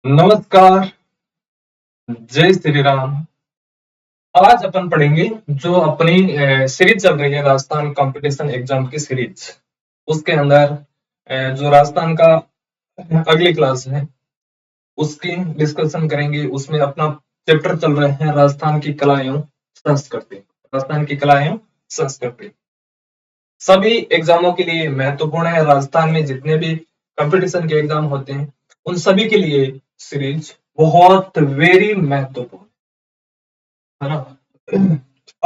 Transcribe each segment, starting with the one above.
नमस्कार, जय श्री राम। आज अपन पढ़ेंगे जो अपनी सीरीज चल रही है राजस्थान कंपटीशन एग्जाम की सीरीज। उसके अंदर जो राजस्थान का अगली क्लास है उसकी डिस्कशन करेंगे। उसमें अपना चैप्टर चल रहे हैं राजस्थान की कला एवं संस्कृति। राजस्थान की कला एवं संस्कृति सभी एग्जामों के लिए महत्वपूर्ण है। राजस्थान में जितने भी कंपटीशन के एग्जाम होते हैं उन सभी के लिए सीरीज बहुत वेरी महत्वपूर्ण है ना।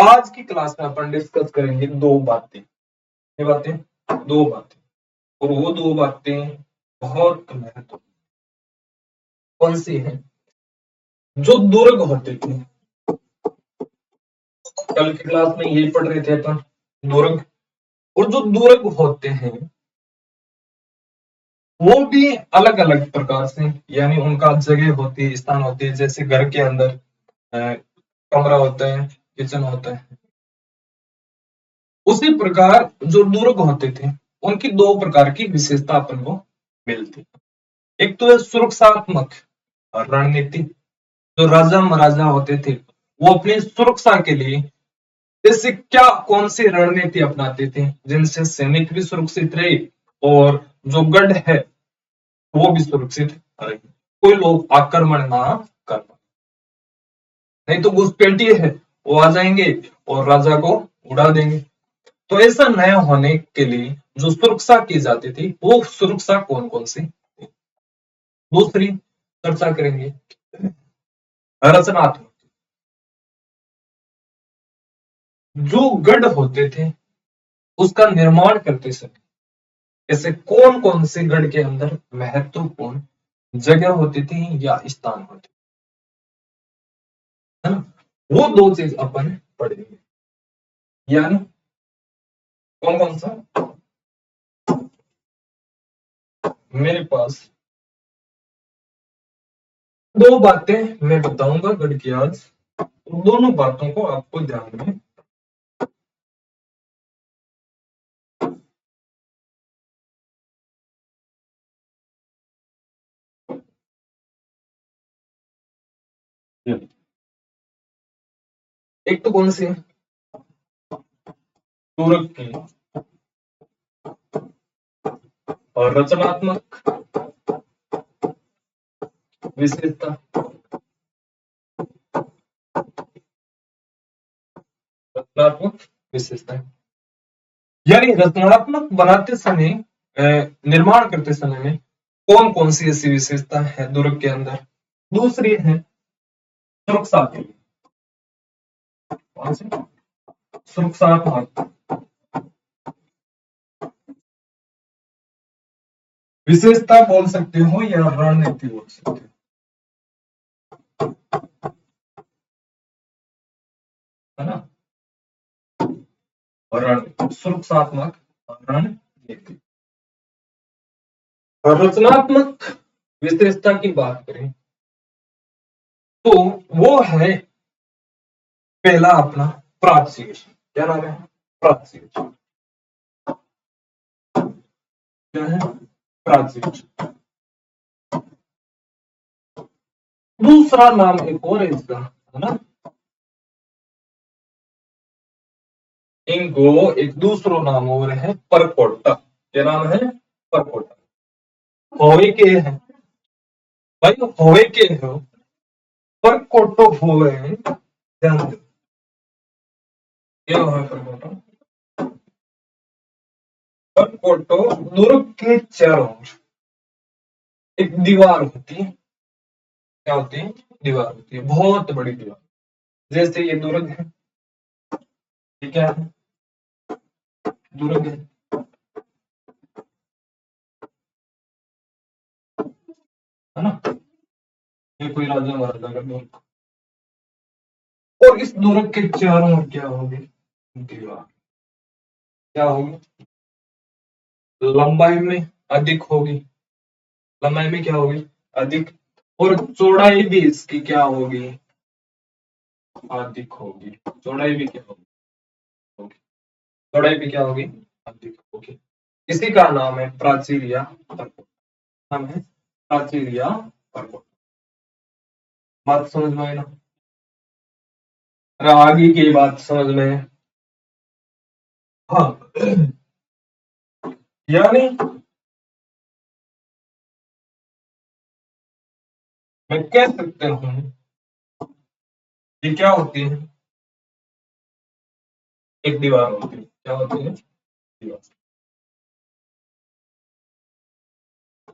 आज की क्लास में अपन डिस्कस करेंगे दो बातें। ये बातें, दो बातें, और वो दो बातें बहुत महत्वपूर्ण। कौन सी है? जो दुर्ग होते थे, कल की क्लास में यही पढ़ रहे थे अपन, दुर्ग। और जो दुर्ग होते हैं वो भी अलग अलग प्रकार से, यानी उनका जगह होती है, स्थान होती है। जैसे घर के अंदर कमरा होता है, किचन होता है, उसी प्रकार जो दुर्ग होते थे उनकी दो प्रकार की विशेषता अपन को मिलती। एक तो है सुरक्षात्मक रणनीति। जो राजा महाराजा होते थे वो अपनी सुरक्षा के लिए जैसे क्या कौन सी रणनीति अपनाते थे जिनसे सैनिक भी सुरक्षित रहे और जो गढ़ है वो भी सुरक्षित रहे, कोई लोग आक्रमण ना कर पाए। नहीं तो घुसपैठिए है, वो आ जाएंगे और राजा को उड़ा देंगे। तो ऐसा न होने के लिए जो सुरक्षा की जाती थी वो सुरक्षा कौन कौन सी थी? दूसरी चर्चा करेंगे रचनात्मक। जो गढ़ होते थे उसका निर्माण करते समय ऐसे कौन कौन से गढ़ के अंदर महत्वपूर्ण जगह होती थी या स्थान होते है ना, वो दो चीज अपन पढ़ेंगे। यानी कौन कौन सा? मेरे पास दो बातें मैं बताऊंगा गढ़ की आज। दोनों बातों को आपको ध्यान में रखना। एक तो कौन सी है? पूरक की और रचनात्मक विशेषता। रचनात्मक विशेषता यानी रचनात्मक बनाते समय निर्माण करते समय में कौन कौन सी ऐसी विशेषता है दुर्ग के अंदर। दूसरी है सुरक्षा के लिए। कौन सी? सुरक्षात्मक विशेषता बोल सकते हो या रणनीति बोल सकते हो, है ना। रणनीति, सुरक्षात्मक रणनीति। और रचनात्मक विशेषता की बात करें तो वो है पहला अपना प्राचीर। क्या नाम है? प्राचीर। क्या है? प्राचीर। दूसरा नाम एक और है इसका, है ना। इनको एक दूसरो नाम और है परकोटा। क्या नाम है? परकोटा। होवे के है भाई, होवे के हो, परकोटो होवे। ध्यान दो, क्या है परकोटो? परकोटो दुर्ग के चारों ओर एक दीवार होती है। क्या होती है? दीवार होती है, बहुत बड़ी दीवार। जैसे ये दुर्ग है, ये क्या है? दुर्ग है, है ना। ये कोई राजा महाराजा का दुर्ग। और इस दुर्ग के चारों ओर क्या होगी? दीवार। क्या होगी? लंबाई में अधिक होगी। लंबाई में क्या होगी? अधिक। और चौड़ाई भी इसकी क्या होगी? अधिक होगी। चौड़ाई भी क्या होगी? चौड़ाई भी क्या होगी? अधिक होगी। इसी का नाम है प्राचीर या परकोट। नाम है प्राचीर या परकोट। बात समझ में आई ना? अरे आगे की बात समझ में। हाँ, यानी मैं कह सकता हूँ ये क्या होती है, एक दीवार होती है। क्या होती है? दीवार।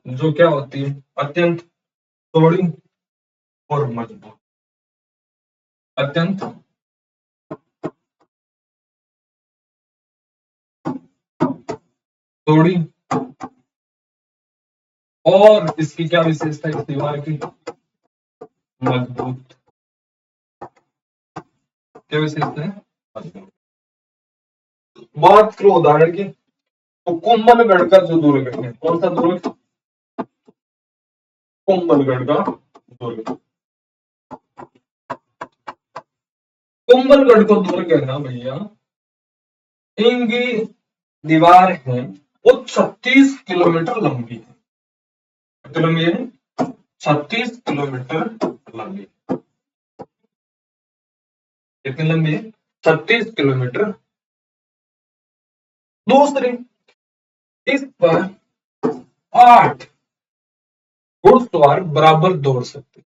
जो क्या होती है, अत्यंत चौड़ी और मजबूत। अत्यंत चौड़ी, और इसकी क्या विशेषता है इस दीवार की? मजबूत। क्या विशेषता है? मजबूत। बात करो उदाहरण की, तो कुंभलगढ़ का जो दुर्ग है, कौन सा दुर्ग? कुंभलगढ़ का दुर्ग। कुंभलगढ़ को दुर्ग है ना भैया, इनकी दीवार है वो 36 किलोमीटर लंबी है। कितनी लंबी है? 36 किलोमीटर लंबी। कितनी लंबी है? 36 किलोमीटर। दूसरी, इस पर 8 घुड़सवार बराबर दौड़ सकते।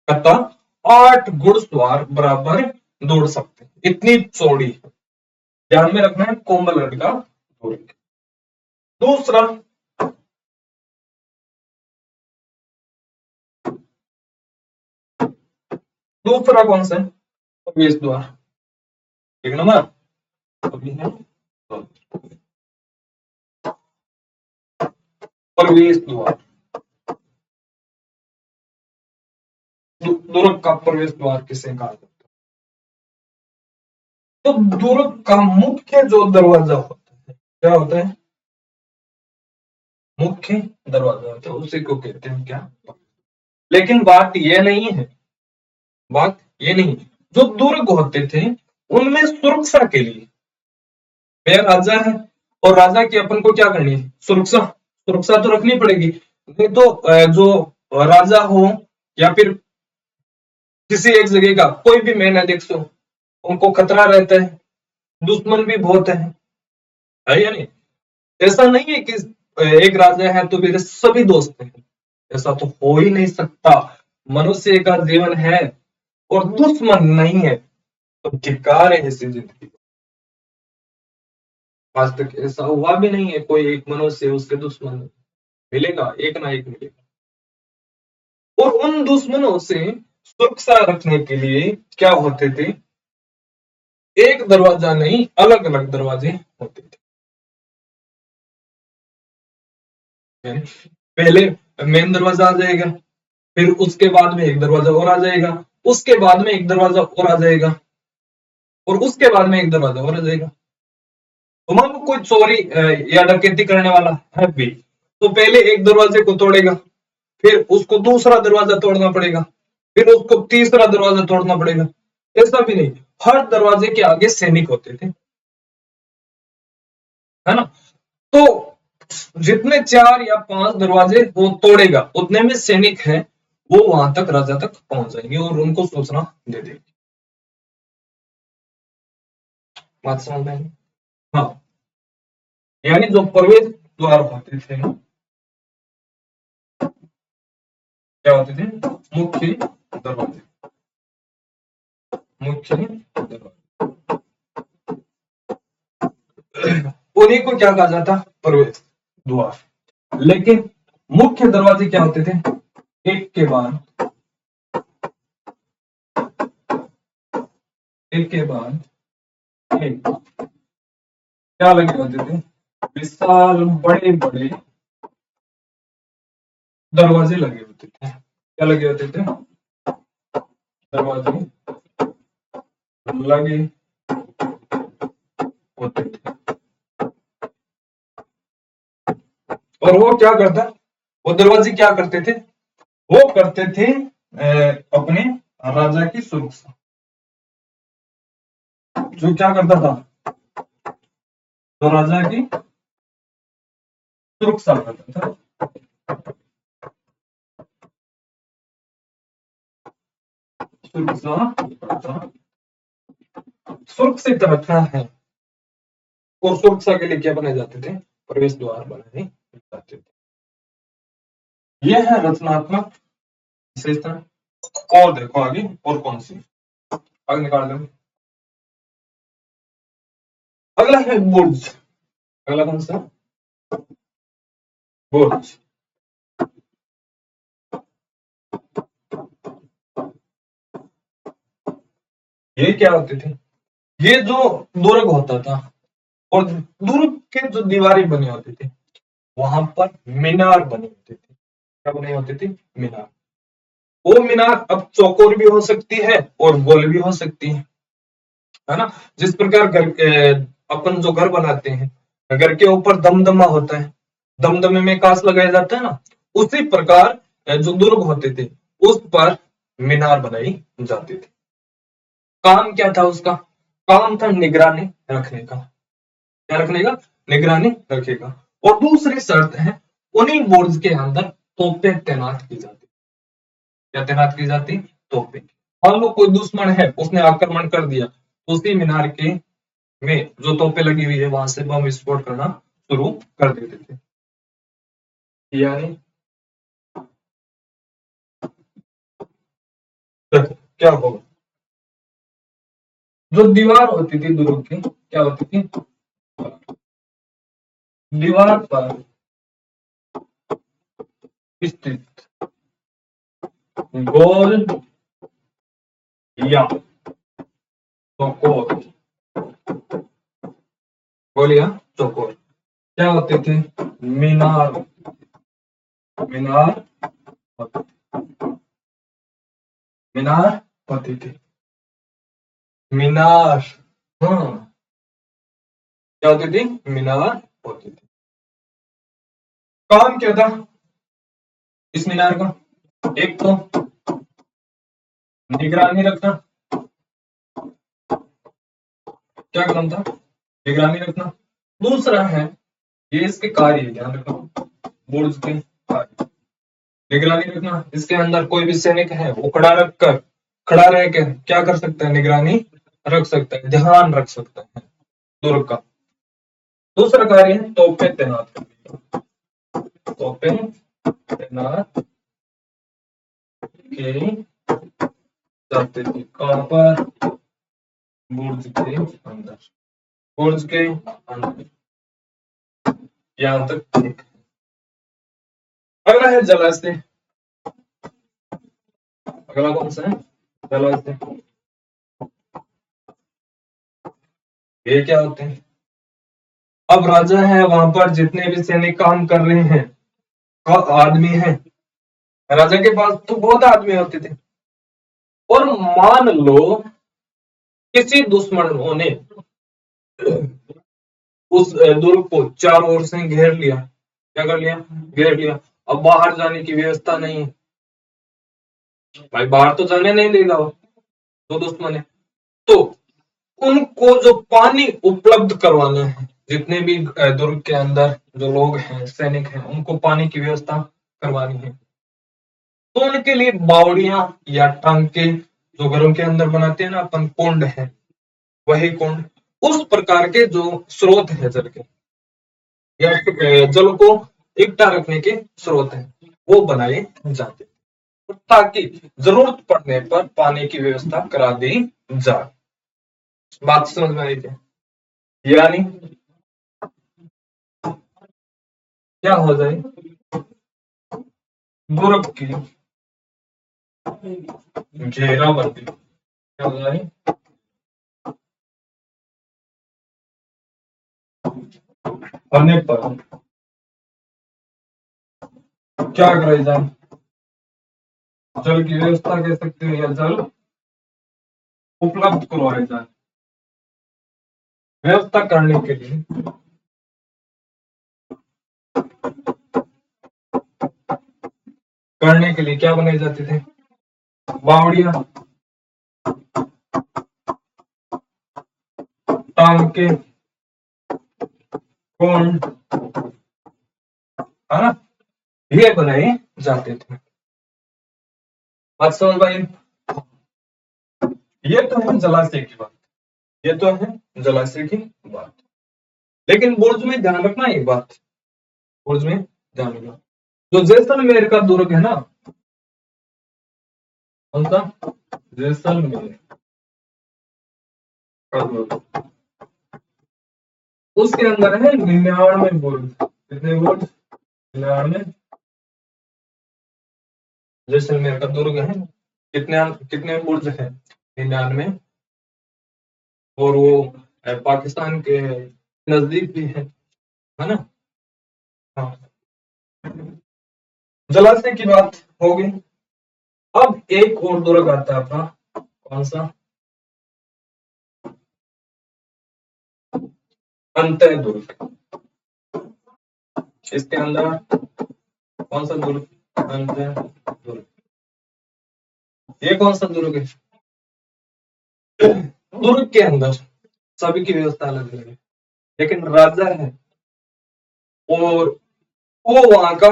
अतः 8 घुड़सवार बराबर दौड़ सकते, इतनी चौड़ी है। ध्यान में रखना है, कोमलगढ़ का दुर्ग। दूसरा, दूसरा कौन सा है? प्रवेश द्वार। एक नंबर अभी है प्रवेश द्वार। दुर्ग का प्रवेश द्वार किसे कहा जाता है? तो दुर्ग का मुख्य जो दरवाजा होता है, क्या होता है? मुख्य दरवाजा होता है, उसी को कहते हैं क्या? लेकिन बात यह नहीं है, बात ये नहीं, जो दुर्ग होते थे उनमें सुरक्षा के लिए, वह राजा है और राजा की अपन को क्या करनी है? सुरक्षा। सुरक्षा तो रखनी पड़ेगी, नहीं तो जो राजा हो या फिर किसी एक जगह का कोई भी मैन है, देख सो, उनको खतरा रहता है, दुश्मन भी बहुत है या नहीं? ऐसा नहीं है कि एक राजा है तो मेरे सभी दोस्त हैं, ऐसा तो हो ही नहीं सकता। मनुष्य का जीवन है और दुश्मन नहीं है, तो धिक्कार है ऐसी जिंदगी। आज तक ऐसा हुआ भी नहीं है, कोई एक मनुष्य उसके दुश्मन मिलेगा, एक ना एक मिलेगा। और उन दुश्मनों से सुरक्षा रखने के लिए क्या होते थे? एक दरवाजा नहीं, अलग अलग दरवाजे होते थे। पहले मेन दरवाजा आ जाएगा, फिर उसके बाद में एक दरवाजा और आ जाएगा, उसके बाद में एक दरवाजा और आ जाएगा, और उसके बाद में एक दरवाजा और आ जाएगा। तो मान लो कोई चोरी या डकैती करने वाला है भी, तो पहले एक दरवाजे को तोड़ेगा, फिर उसको दूसरा दरवाजा तोड़ना पड़ेगा, फिर उसको तीसरा दरवाजा तोड़ना पड़ेगा। ऐसा भी नहीं, हर दरवाजे के आगे सैनिक होते थे, है ना? तो जितने 4 या 5 दरवाजे वो तोड़ेगा, उतने में सैनिक है वो वहां तक, राजा तक पहुंच जाएंगे और उनको सूचना दे देंगे। बात समझ में आई? हाँ, यानी जो प्रवेश द्वार होते थे ना, क्या होते थे? मुख्य दरवाजे। मुख्य दरवाजे, उन्हीं को क्या कहा जाता? प्रवेश द्वार। लेकिन मुख्य दरवाजे क्या होते थे? एक के बाद एक के बाद एक क्या लगे होते थे? विशाल बड़े बड़े दरवाजे लगे होते थे। क्या लगे होते थे? दरवाजे लगे होते थे। और वो क्या करता? वो दरवाजे क्या करते थे? वो करते थे अपने राजा की सुरक्षा। जो क्या करता था? तो राजा की सुरक्षा करता था। सुरक्षित रखना है। और सुरक्षा के लिए क्या बनाए जाते थे? प्रवेश द्वार बनाए जाते थे। यह है रचनात्मक विशेषता। और देखो आगे और कौन सी, आगे निकाल दो। अगला है बुर्ज। अगला कौन सा? बुर्ज। ये क्या होते थे? ये जो दुर्ग होता था और दुर्ग के जो दीवारें बने होते थे वहां पर मीनार बने होते थे। क्या बने होते थे? मीनार। वो मीनार अब चौकोर भी हो सकती है और गोल भी हो सकती है ना? जिस प्रकार घर के अपन जो घर बनाते हैं, घर के ऊपर दमदमा होता है, दमदमे में कांच लगाया जाता है ना, उसी प्रकार जो दुर्ग होते थे उस पर मीनार बनाई जाती थी। काम क्या था उसका? काम था निगरानी रखने का। क्या रखने का? निगरानी रखेगा। और दूसरी शर्त है उन्हीं बुर्ज के अंदर तोपें तैनात की जाती। क्या तैनात की जाती? तोपें। मान लो कोई दुश्मन है, उसने आक्रमण कर दिया, तो उसी मीनार के में जो तोपें लगी हुई है वहां से बम विस्फोट करना शुरू कर देते थे। यानी क्या होगा? जो दीवार होती थी दुर्ग की, क्या होती थी? दीवार पर स्थित गोल या चौकोर, गोल या चौकोर क्या होते थे? मीनार। मीनार मीनार होती थी। मीनार। हाँ, क्या होती थी? मीनार होती थी। काम क्या था इस मीनार का? एक तो निगरानी रखना। क्या काम था? निगरानी रखना। दूसरा है, ये इसके कार्य, ध्यान रखना, बुर्ज के कार्य। निगरानी रखना, इसके अंदर कोई भी सैनिक है वो खड़ा रह कर क्या कर सकता है? निगरानी रख सकता है, ध्यान रख सकता है दुर्ग का। दूसरा कार्य है तोपें तैनात करने का। तोपें तैनात की जाती थी। कहां पर? बुर्ज के अंदर। बुर्ज के अंदर। यहां तक ठीक। अगला है जलाशय। अगला कौन सा है? जलाशय। ये क्या होते हैं? अब राजा है, वहां पर जितने भी सैनिक काम कर रहे हैं, आदमी है, राजा के पास तो बहुत आदमी होते थे। और मान लो किसी दुश्मनों ने उस दुर्ग को चारों ओर से घेर लिया। क्या कर लिया? घेर लिया। अब बाहर जाने की व्यवस्था नहीं है। भाई बाहर तो जाने नहीं देगा वो, तो दुश्मन है। तो उनको जो पानी उपलब्ध करवाना है, जितने भी दुर्ग के अंदर जो लोग हैं, सैनिक हैं, उनको पानी की व्यवस्था करवानी है। तो उनके लिए बावड़ियां या टांके जो घरों के अंदर बनाते हैं ना अपन, कुंड है, वही कुंड, उस प्रकार के जो स्रोत है जल के या जल को इकट्ठा रखने के स्रोत है, वो बनाए जाते हैं ताकि जरूरत पड़ने पर पानी की व्यवस्था करा दी जाए। बात समझ में आई क्या? यानी क्या हो जाए? दुर्ग की घेराबंदी क्या हो जाए? होने पर क्या कराई जाए? जल की व्यवस्था कह सकते हैं या जल उपलब्ध करवाए जाए। व्यवस्था करने के लिए क्या बनाए जाते थे? बावड़िया, टांके, कुंड, है ना, ये बनाए जाते थे। बात समझ भाई? ये तो है जलाशय की बात, ये तो है जलाशय की बात। लेकिन बुर्ज में ध्यान रखना एक बात, बुर्ज में ध्यान रखना, जो जैसलमेर का दुर्ग है ना, कौन सा, जैसलमेर का दुर्ग, उसके अंदर है 99 बुर्ज। कितने बुर्ज? 99। जैसलमेर का दुर्ग है, कितने कितने बुर्ज है? 99। और वो पाकिस्तान के नजदीक भी है ना। हाँ, जलाशय की बात हो गई। अब एक और दुर्ग आता है अपना, कौन सा? अंतः दुर्ग। इसके अंदर कौन सा दुर्ग? अंतः दुर्ग। ये कौन सा दुर्ग है? दुर्ग के अंदर सभी की व्यवस्था अलग अलग है, लेकिन राजा है और वो वहां का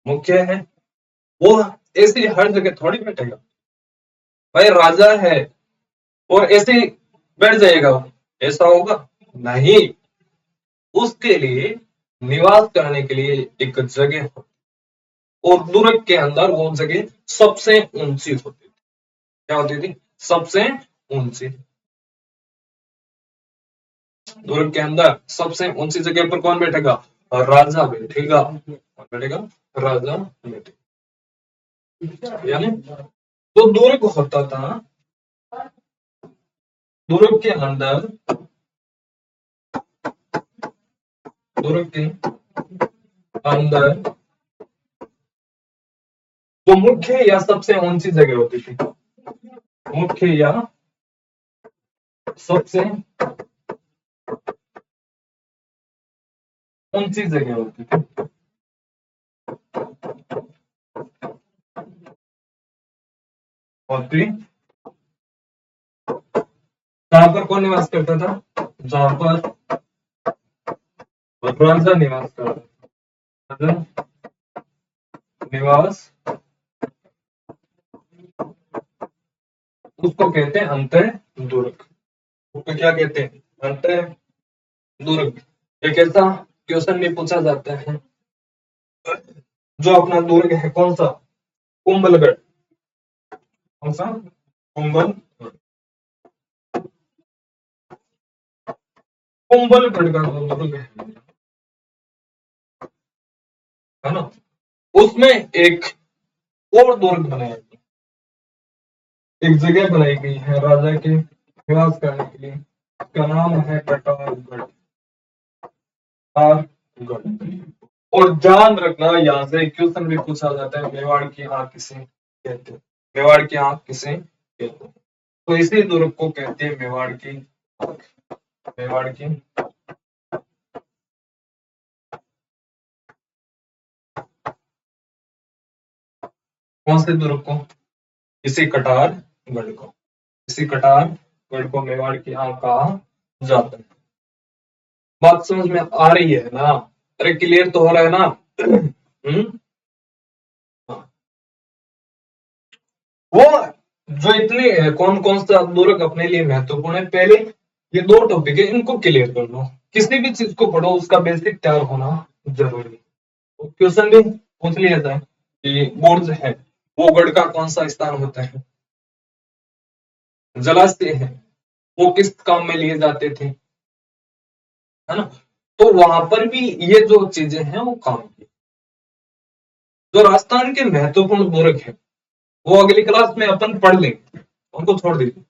मुख्य है। वो ऐसे हर जगह थोड़ी बैठेगा, भाई राजा है और ऐसे ही बैठ जाएगा वो, ऐसा होगा नहीं। उसके लिए निवास करने के लिए एक जगह हो, और दुर्ग के अंदर वो जगह सबसे ऊंची होती थी। क्या होती थी? सबसे ऊंची। दुर्ग के अंदर सबसे ऊंची जगह पर कौन बैठेगा? राजा बैठेगा। कौन बैठेगा? राजा बैठेगा। यानी तो दुर्ग होता था, दुर्ग के अंदर, दुर्ग के अंदर जो मुख्य या सबसे ऊंची जगह होती थी, मुख्य या सबसे ऊंची जगह होती थी, होती जहां पर कौन निवास करता था? जहां पर राजा निवास करता था, राजा निवास, उसको कहते हैं अंतः दुर्ग। उसको क्या कहते हैं? अंतः दुर्ग। एक ऐसा क्वेश्चन भी पूछा जाता है, जो अपना दुर्ग है कौन सा? कुंभलगढ़। कौन सा? कुंभल, कुंभलगढ़ का जो दुर्ग है ना, उसमें एक और दुर्ग बनाया गया, एक जगह बनाई गई है राजा के निवास करने के लिए। उसका नाम है प्रतापगढ़, प्रतापगढ़। और ध्यान रखना, यहाँ से क्वेश्चन भी पूछा जाता है, मेवाड़ की आंख किसे कहते हैं? मेवाड़ की आंख किसे कहते हैं? तो इसी दुर्ग को कहते हैं मेवाड़ की आंख। मेवाड़ की, कौन से दुर्ग को? इसी कटार गढ़ को, इसी कटार गढ़ को मेवाड़ की आंख कहा जाता है। बात समझ में आ रही है ना? अरे क्लियर तो हो रहा है ना? हाँ। वो जो इतने कौन कौन सा दुर्ग अपने लिए महत्वपूर्ण है, पहले ये दो टॉपिक है, इनको क्लियर कर लो। किसी भी चीज को पढ़ो उसका बेसिक तैयार होना जरूरी है। क्वेश्चन भी पूछ लिया जाए कि बुर्ज है, वो गढ़ का कौन सा स्थान होता है? जलाशय है, वो किस काम में लिए जाते थे? है ना। तो वहां पर भी ये जो चीजें हैं वो काम की। जो राजस्थान के महत्वपूर्ण दुर्ग है वो अगली क्लास में अपन पढ़ लेंगे, उनको छोड़ दीजिए,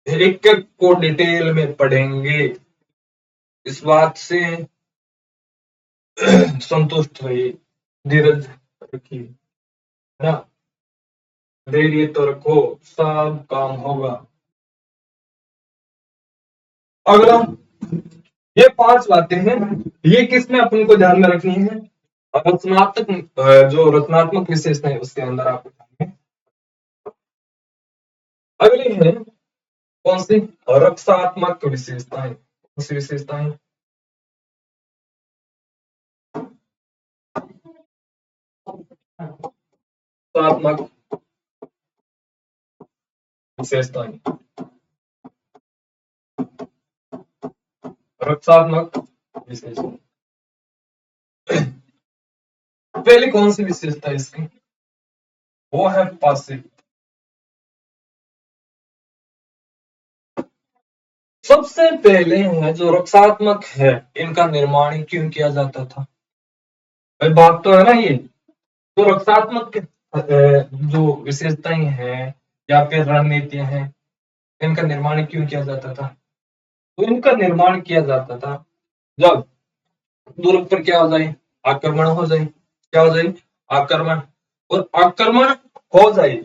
एक एक को डिटेल में पढ़ेंगे। इस बात से संतुष्ट रहिए, धीरज रखिए, है ना। धैर्य तो रखो, सब काम होगा। अगला, ये 5 बातें हैं, ये किसमें अपन को ध्यान में रखनी है? रचनात्मक, जो रचनात्मक विशेषता है उसके अंदर आपको ध्यान में। अगली है कौन सी? रक्षात्मक विशेषताएं। कौन सी विशेषताएं? रक्षात्मक विशेषताएं, रक्षात्मक विशेषता। पहली कौन सी विशेषता है इसकी? वो है पासिव। सबसे पहले है जो रक्षात्मक है, इनका निर्माण क्यों किया जाता था? भाई बात तो है ना ये। तो रक्षात्मक जो विशेषताएं हैं या फिर रणनीतियां हैं, इनका निर्माण क्यों किया जाता था? तो इनका निर्माण किया जाता था जब दुर्ग पर क्या हो जाए, आक्रमण हो जाए। क्या हो जाए? आक्रमण। और आक्रमण हो जाए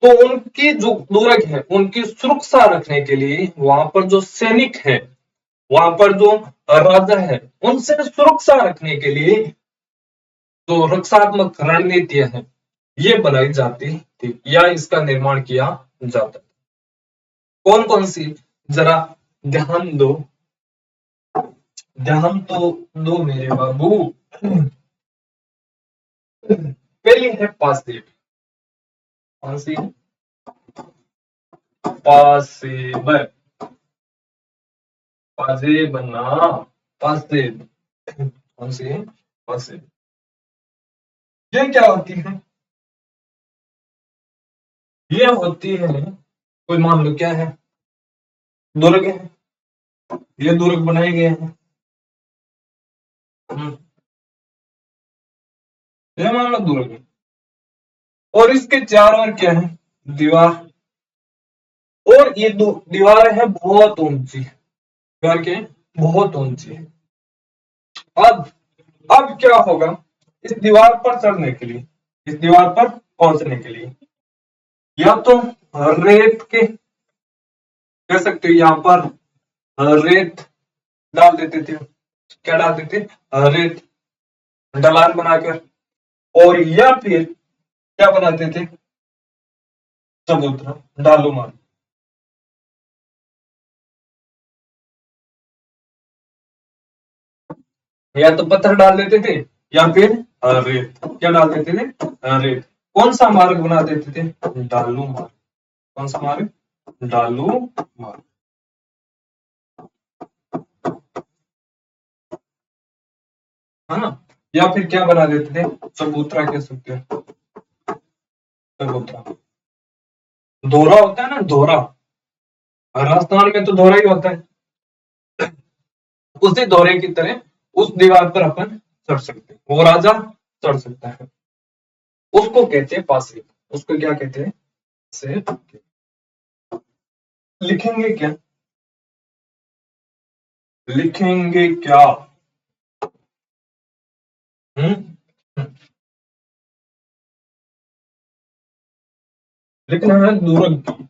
तो उनकी जो दुर्ग है उनकी सुरक्षा रखने के लिए वहां पर जो सैनिक है, वहां पर जो राजा है, उनसे सुरक्षा रखने के लिए जो रक्षात्मक रणनीतियां हैं ये बनाई जाती थी या इसका निर्माण किया जाता। कौन कौन सी? जरा ध्यान दो, ध्यान तो दो मेरे बाबू। पहली है पासिव। कौन सी? पासिव। पासिव बनना, पासिव। कौन सी है? पासिव। ये क्या होती है? ये होती है, कोई मान लो क्या है, दुर्ग है, ये दुर्ग बनाए गए हैं। ये मान लो दुर्ग है और इसके चारों ओर क्या है? दीवार। और ये दीवार है बहुत ऊंची। दीवार क्या है? बहुत ऊंची है। अब अब क्या होगा? इस दीवार पर चढ़ने के लिए, इस दीवार पर पहुंचने के लिए या तो रेत के, कह सकते हो यहां पर रेत डाल देते थे। क्या डाल देते? रेत, ढलान बनाकर। और या फिर क्या बनाते थे? चबूतरा, ढालू मार। या तो पत्थर डाल देते थे या फिर रेत। क्या डाल देते थे? रेत। कौन सा मार्ग बना देते थे? ढालू मार्ग। कौन सा मार्ग? ढालू मार्ग, है ना। या फिर क्या बना देते थे? चबूतरा कह सकते हो, चबूतरा। दोहरा होता है ना, दोहरा। राजस्थान में तो दोहरा ही होता है। उसी दोहरे की तरह उस दीवार पर अपन चढ़ सकते हैं, वो राजा चढ़ सकता है। उसको कहते हैं पासिव। उसको क्या कहते हैं? से लिखेंगे क्या? लिखेंगे क्या? हम्म लिखना है दुर्ग की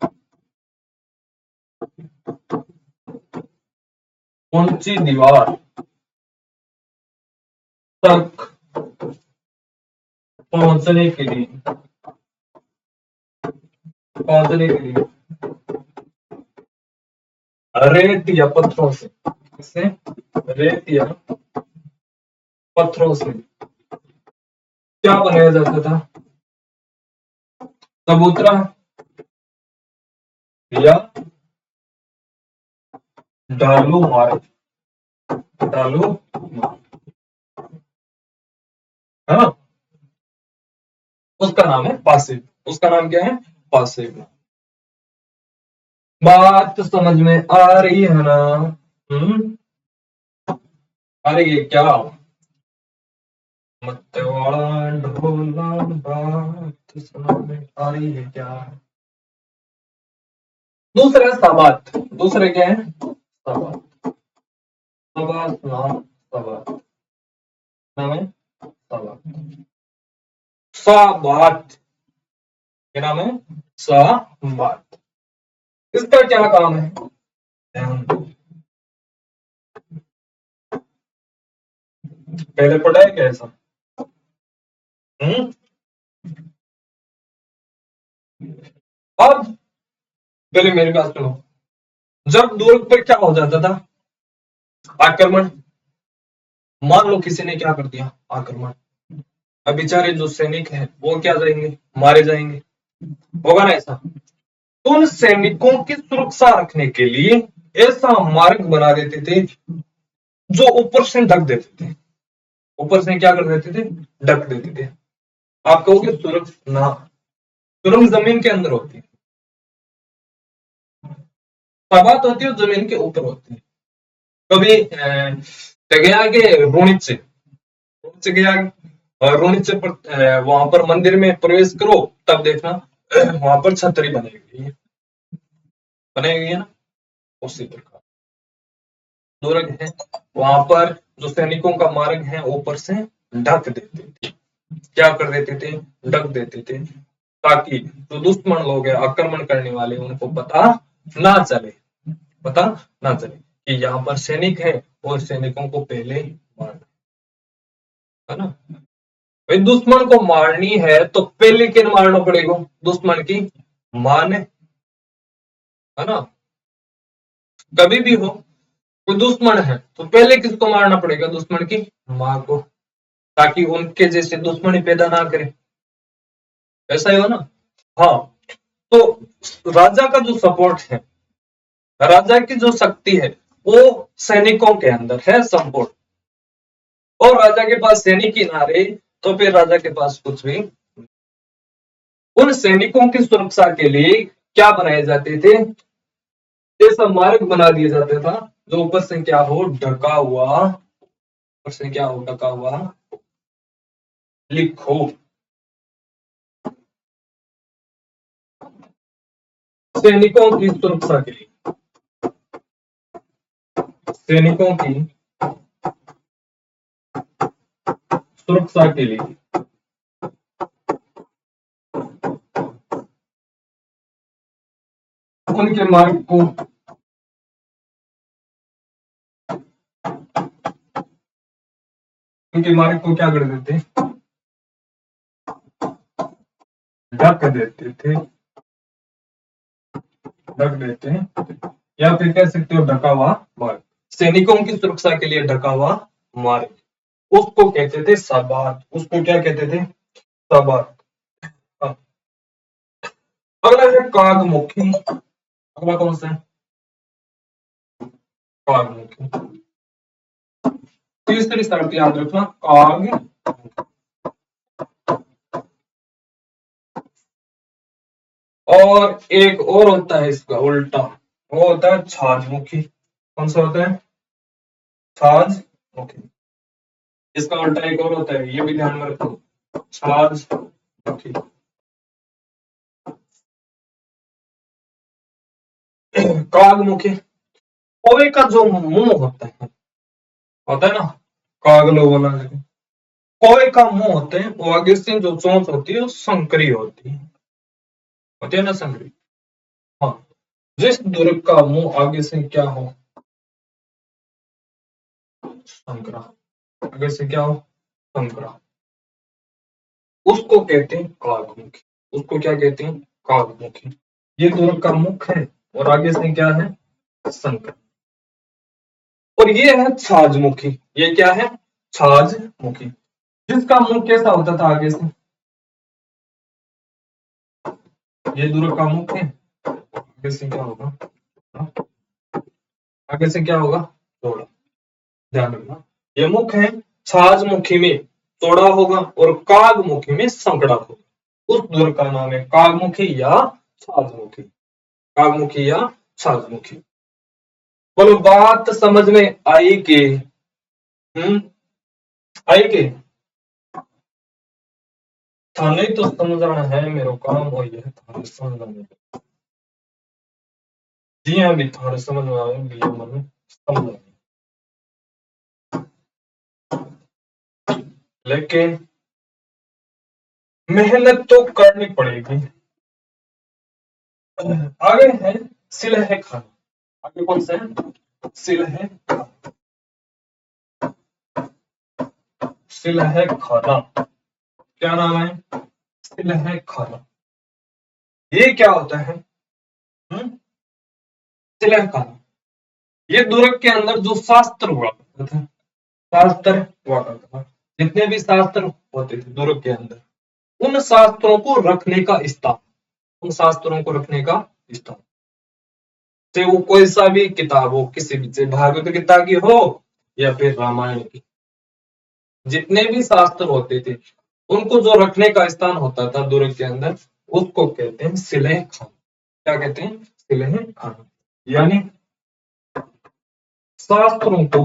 ऊंची दीवार तक पहुंचने के लिए, पहुंचने के लिए रेत या पत्थरों से, इससे रेत या पत्थरों से क्या बनाया जाता था? चबूतरा या ढालू मार्ग। ढालू मार्ग, है ना। उसका नाम है पासिव। उसका नाम क्या है? पासिव। बात समझ में आ रही है ना? हम्म आ रही है क्या? मतवाड़ा ढोला, बात समझ में आ रही है क्या? दूसरा सबात। दूसरे क्या है? सबात। सबात नाम, सबात नाम है, सबात। सबात, क्या नाम है? सबात। इसका क्या काम है? ध्यान दो। पहले पढ़ा है क्या ऐसा? हम्म अब पहले मेरी बात सुनो। जब दुर्ग पर क्या हो जाता था? आक्रमण। मान लो किसी ने क्या कर दिया? आक्रमण। अब बेचारे जो सैनिक हैं वो क्या जाएंगे? मारे जाएंगे। होगा ना ऐसा? उन सैनिकों की सुरक्षा रखने के लिए ऐसा मार्ग बना देते थे जो ऊपर से ढक देते थे। ऊपर से क्या कर देते थे? ढक देते थे। आप कहोगे सुरंग? ना, सुरंग जमीन के अंदर होती है, सबात होती है जमीन के ऊपर होती है। कभी गया के रोनित से गया और रोनित से वहां पर मंदिर में प्रवेश करो, तब देखना वहां पर छतरी बनाई गई है ना, उसी प्रकार दुर्ग है, वहां पर जो सैनिकों का मार्ग है ऊपर से ढक देते थे। क्या कर देते थे? ढक देते थे, ताकि जो दुश्मन लोग हैं, आक्रमण करने वाले, उनको पता ना चले कि यहाँ पर सैनिक है और सैनिकों को पहले मारना है ना। भाई दुश्मन को मारनी है तो पहले किन मारना पड़ेगा? दुश्मन की मां ने, है ना। कभी भी हो, कोई दुश्मन है तो पहले किसको मारना पड़ेगा? दुश्मन की मां को, ताकि उनके जैसे दुश्मनी पैदा ना करे। ऐसा ही हो ना। हाँ, तो राजा का जो सपोर्ट है, राजा की जो शक्ति है, वो सैनिकों के अंदर है संपूर्ण। और राजा के पास सैनिक ही ना रहे तो फिर राजा के पास कुछ भी। उन सैनिकों की सुरक्षा के लिए क्या बनाए जाते थे? ऐसा मार्ग बना दिया जाता था जो ऊपर से क्या हो? ढका हुआ। ऊपर से क्या हो? ढका हुआ। लिखो, सैनिकों की सुरक्षा के लिए, सैनिकों की सुरक्षा के लिए उनके मार्ग को क्या कर देते? ढक देते थे, ढक देते हैं, या फिर कह सकते हो ढका हुआ मार्ग। सैनिकों की सुरक्षा के लिए ढका हुआ मार्ग, उसको कहते थे सबात। उसको क्या कहते थे? सबात। हाँ। अगला है कागमुखी। अगला कौन सा है? कागमुखी। तीसरी शर्त याद रखना, काग। और एक और होता है इसका उल्टा, वो होता है छाजमुखी। कौन सा होता है? छाजमुखी। इसका उल्टा एक और होता है, ये भी ध्यान में रखो, छाजमुखी। कागमुखी, कौवे का जो मुंह होता है ना, कागलो बोला जाता है। कौवे का मुंह होता है, वो आगे से जो चोंच होती है वो संकरी होती है ना, संकरी। हाँ, जिस दुर्ग का मुंह आगे से क्या हो? संकरा। आगे से क्या हो? संकरा। उसको कहते हैं कागमुखी। उसको क्या कहते हैं? कागमुखी। ये दुर्ग का मुख है और आगे से क्या है? संकरा। और ये है छाजमुखी। ये क्या है? छाजमुखी। जिसका मुंह कैसा होता था आगे से? ये दुर्ग का मुख है, आगे से क्या होगा? आगे से क्या होगा? चौड़ा। ध्यान रखना, ये मुख है, छाजमुखी में चौड़ा होगा और कागमुखी में संकड़ा होगा। उस दुर्ग का नाम है कागमुखी या छाजमुखी। कागमुखी या छाजमुखी। बोलो, बात समझ में आई कि? आई कि? थाने तो समझाना है मेरा काम, और यह थाने समझना। जी हाँ, भी थाने समझ में आए, भी मन समझ। लेकिन मेहनत तो करनी पड़ेगी। आगे है सिलह खाना। आगे कौन सा है? सिलह खाना। सिलह खाना, क्या नाम है? सिलह खाना। ये क्या होता है? सिलह खाना, ये दुर्ग के अंदर जो शास्त्र हुआ करता था, शास्त्र हुआ करता था, जितने भी शास्त्र होते थे दुर्ग के अंदर, उन शास्त्रों को रखने का स्थान, उन शास्त्रों को रखने का स्थान, चाहे वो कोई सा भी किताब हो, किसी भी, चाहे भागवत गीता की हो या फिर रामायण की, जितने भी शास्त्र होते थे उनको जो रखने का स्थान होता था दुर्ग के अंदर, उसको कहते हैं सिलह खाना। क्या कहते हैं? सिलह खाना। यानी शास्त्रों को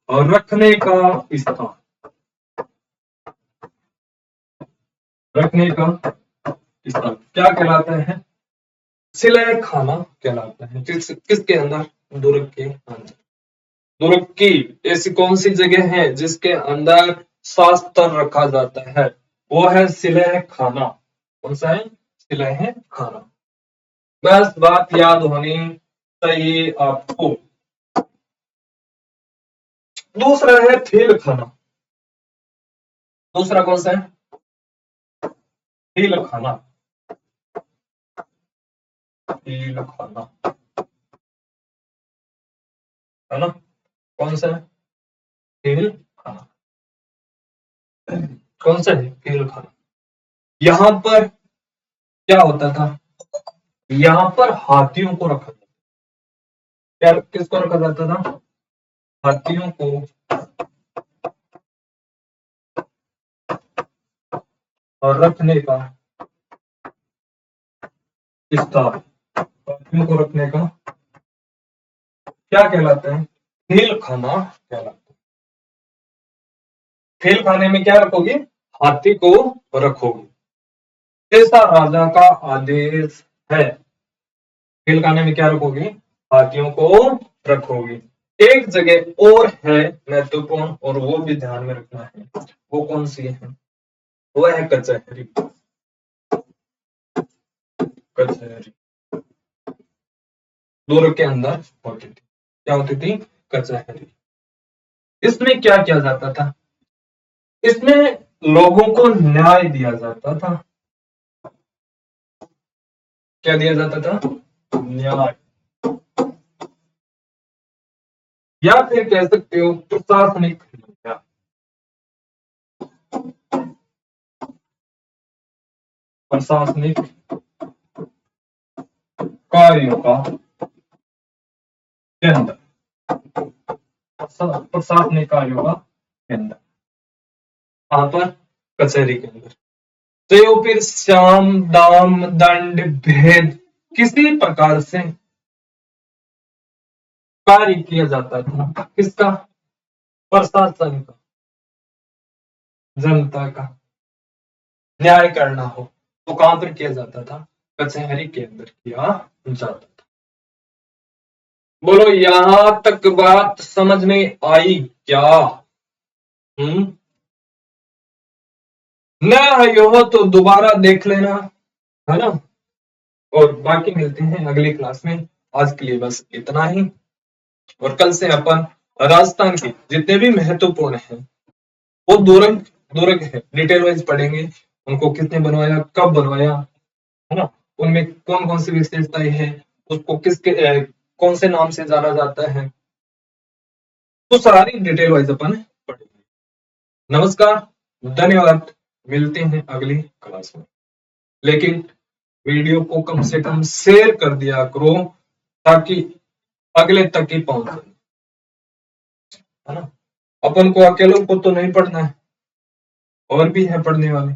और रखने का स्थान, रखने का स्थान क्या कहलाता है? सिलह खाना कहलाता है। किसके अंदर? दुर्ग के अंदर। दुर्ग की ऐसी कौन सी जगह है जिसके अंदर शास्त्र रखा जाता है? वो है सिलह खाना। कौन सा है? सिलह खाना। बस बात याद होनी चाहिए आपको। दूसरा है फील खाना। दूसरा कौन सा है? फील खाना। फील खाना है ना? कौन सा है? फील खाना। कौन सा है? फील खाना। यहां पर क्या होता था? यहां पर हाथियों को रखा जाता। क्या किसको रखा जाता था? हाथियों को और रखने का स्थान। हाथियों को रखने का क्या कहलाता है? फील खाना कहलाता है। फील खाने में क्या रखोगे? हाथी को रखोगे। ऐसा राजा का आदेश है। फील खाने में क्या रखोगे? हाथियों को रखोगे। एक जगह और है महत्वपूर्ण, और वो भी ध्यान में रखना है। वो कौन सी है? वो है कचहरी। कचहरी दुर्ग के अंदर होती थी। क्या होती थी? कचहरी। इसमें क्या किया जाता था? इसमें लोगों को न्याय दिया जाता था। क्या दिया जाता था? न्याय, या फिर कह सकते हो प्रशासनिक न्याय। प्रशासनिक कार्यों का केंद्र। प्रशासनिक कार्यों का केंद्र कहां पर? कचहरी के अंदर। तो फिर श्याम दाम दंड भेद किसी प्रकार से कार्य किया जाता था। किसका? प्रशासन का, जनता का न्याय करना हो तो कहां पर किया जाता था? कचहरी के अंदर किया जाता था। बोलो यहां तक बात समझ में आई क्या? न आई हो तो दोबारा देख लेना, है ना? और बाकी मिलते हैं अगली क्लास में। आज के लिए बस इतना ही, और कल से अपन राजस्थान के जितने भी महत्वपूर्ण हैं वो दुर्ग दुर्ग है डिटेल वाइज पढ़ेंगे। उनको किसने बनवाया, कब बनवाया, है ना? उनमें कौन कौन सी विशेषताएं हैं, उसको किसके कौन से नाम से जाना जाता है, तो सारी डिटेल वाइज अपन पढ़ेंगे। नमस्कार, धन्यवाद। मिलते हैं अगली क्लास में। लेकिन वीडियो को कम से कम शेयर कर दिया करो ताकि अगले तक ही पहुंच सके, है ना? अपन को अकेलों को तो नहीं पढ़ना है, और भी है पढ़ने वाले,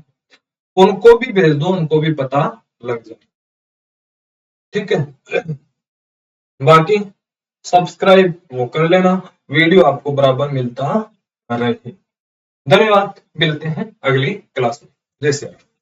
उनको भी भेज दो, उनको भी पता लग जाए। ठीक है? बाकी सब्सक्राइब वो कर लेना, वीडियो आपको बराबर मिलता रहे। धन्यवाद। मिलते हैं अगली क्लास में। जय श्री राम।